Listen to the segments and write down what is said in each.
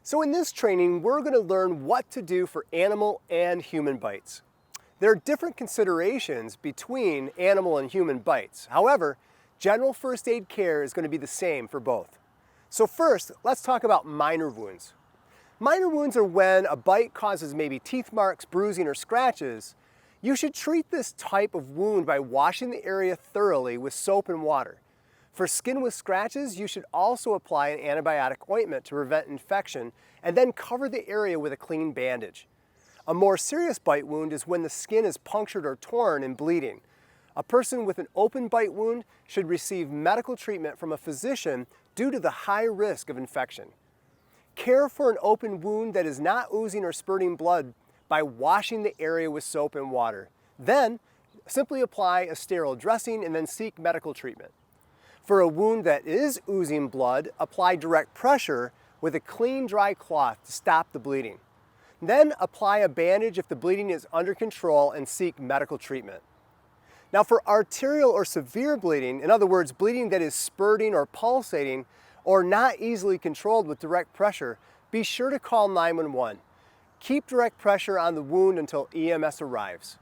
So in this training, we're going to learn what to do for animal and human bites. There are different considerations between animal and human bites. However, general first aid care is going to be the same for both. So first, let's talk about minor wounds. Minor wounds are when a bite causes maybe teeth marks, bruising, or scratches. You should treat this type of wound by washing the area thoroughly with soap and water. For skin with scratches, you should also apply an antibiotic ointment to prevent infection and then cover the area with a clean bandage. A more serious bite wound is when the skin is punctured or torn and bleeding. A person with an open bite wound should receive medical treatment from a physician due to the high risk of infection. Care for an open wound that is not oozing or spurting blood by washing the area with soap and water. Then, simply apply a sterile dressing and then seek medical treatment. For a wound that is oozing blood, apply direct pressure with a clean, dry cloth to stop the bleeding. Then apply a bandage if the bleeding is under control and seek medical treatment. Now for arterial or severe bleeding, in other words, bleeding that is spurting or pulsating or not easily controlled with direct pressure, be sure to call 911. Keep direct pressure on the wound until EMS arrives.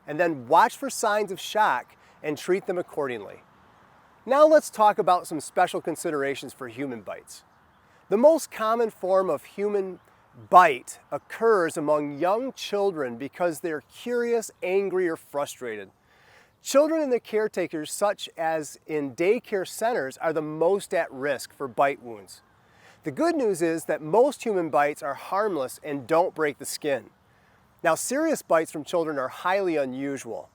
And then watch for signs of shock and treat them accordingly. Now let's talk about some special considerations for human bites. The most common form of human bite occurs among young children because they're curious, angry, or frustrated. Children and their caretakers, such as in daycare centers, are the most at risk for bite wounds. The good news is that most human bites are harmless and don't break the skin. Now, serious bites from children are highly unusual.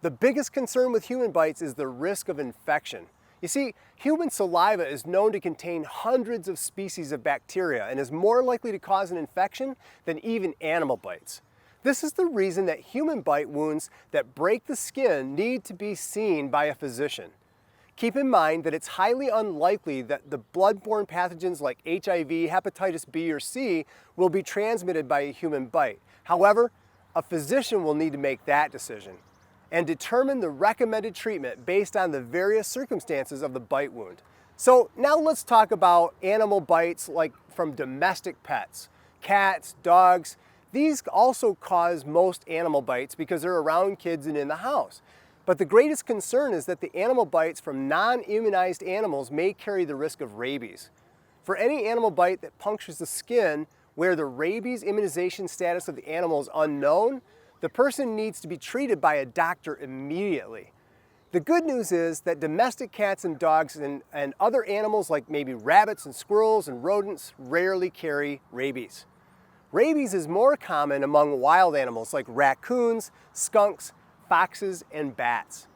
The biggest concern with human bites is the risk of infection. You see, human saliva is known to contain hundreds of species of bacteria and is more likely to cause an infection than even animal bites. This is the reason that human bite wounds that break the skin need to be seen by a physician. Keep in mind that it's highly unlikely that the bloodborne pathogens like HIV, hepatitis B, or C will be transmitted by a human bite. However, a physician will need to make that decision and determine the recommended treatment based on the various circumstances of the bite wound. So now let's talk about animal bites like from domestic pets. Cats, dogs, these also cause most animal bites because they're around kids and in the house. But the greatest concern is that the animal bites from non-immunized animals may carry the risk of rabies. For any animal bite that punctures the skin where the rabies immunization status of the animal is unknown, the person needs to be treated by a doctor immediately. The good news is that domestic cats and dogs and other animals like maybe rabbits and squirrels and rodents rarely carry rabies. Rabies is more common among wild animals like raccoons, skunks, foxes, and bats.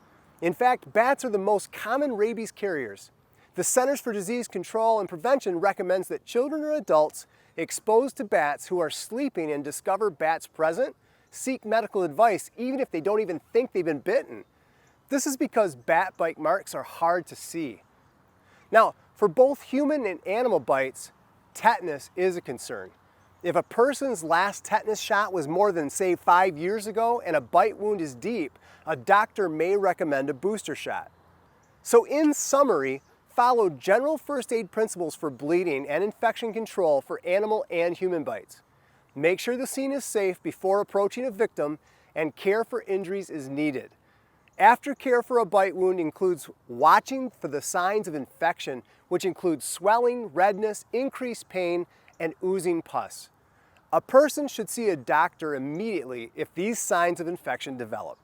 In fact, bats are the most common rabies carriers. The Centers for Disease Control and Prevention recommends that children or adults exposed to bats who are sleeping and discover bats present seek medical advice even if they don't even think they've been bitten. This is because bat bite marks are hard to see. Now, for both human and animal bites, tetanus is a concern. If a person's last tetanus shot was more than, say, 5 years ago and a bite wound is deep, a doctor may recommend a booster shot. So in summary, follow general first aid principles for bleeding and infection control for animal and human bites. Make sure the scene is safe before approaching a victim and care for injuries is needed. Aftercare for a bite wound includes watching for the signs of infection, which include swelling, redness, increased pain, and oozing pus. A person should see a doctor immediately if these signs of infection develop.